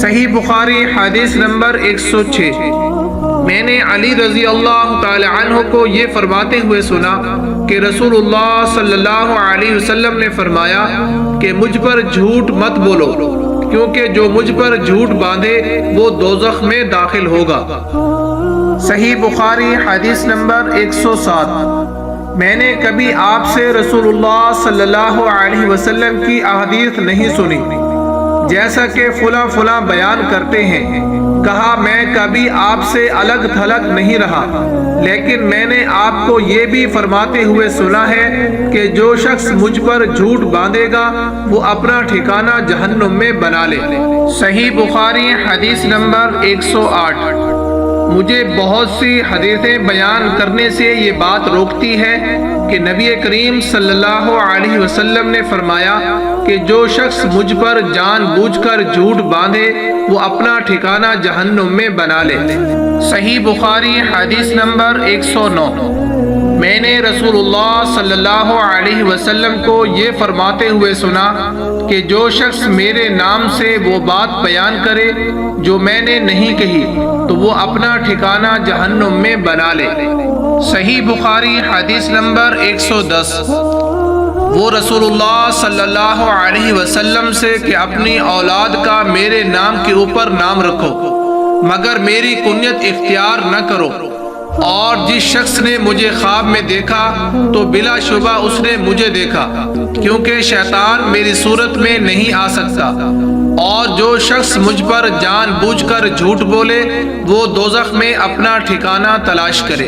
صحیح بخاری حدیث نمبر 106۔ میں نے علی رضی اللہ تعالی عنہ کو یہ فرماتے ہوئے سنا کہ رسول اللہ صلی اللہ علیہ وسلم نے فرمایا کہ مجھ پر جھوٹ مت بولو، کیونکہ جو مجھ پر جھوٹ باندھے وہ دوزخ میں داخل ہوگا۔ صحیح بخاری حدیث نمبر 107۔ میں نے کبھی آپ سے رسول اللہ صلی اللہ علیہ وسلم کی احادیث نہیں سنی جیسا کہ فلاں فلاں بیان کرتے ہیں۔ کہا میں کبھی آپ سے الگ تھلگ نہیں رہا، لیکن میں نے آپ کو یہ بھی فرماتے ہوئے سنا ہے کہ جو شخص مجھ پر جھوٹ باندھے گا وہ اپنا ٹھکانہ جہنم میں بنا لے۔ صحیح بخاری حدیث نمبر 108۔ مجھے بہت سی حدیثیں بیان کرنے سے یہ بات روکتی ہے کہ نبی کریم صلی اللہ علیہ وسلم نے فرمایا کہ جو شخص مجھ پر جان بوجھ کر جھوٹ باندھے وہ اپنا ٹھکانہ جہنم میں بنا لے۔ صحیح بخاری حدیث نمبر 109۔ میں نے رسول اللہ صلی اللہ علیہ وسلم کو یہ فرماتے ہوئے سنا کہ جو شخص میرے نام سے وہ بات بیان کرے جو میں نے نہیں کہی تو وہ اپنا ٹھکانہ جہنم میں بنا لے۔ صحیح بخاری حدیث نمبر 110۔ وہ رسول اللہ صلی اللہ علیہ وسلم سے کہ اپنی اولاد کا میرے نام کے اوپر نام رکھو مگر میری کنیت اختیار نہ کرو، اور جس شخص نے مجھے خواب میں دیکھا تو بلا شبہ اس نے مجھے دیکھا، کیونکہ شیطان میری صورت میں نہیں آ سکتا، اور جو شخص مجھ پر جان بوجھ کر جھوٹ بولے وہ دوزخ میں اپنا ٹھکانہ تلاش کرے۔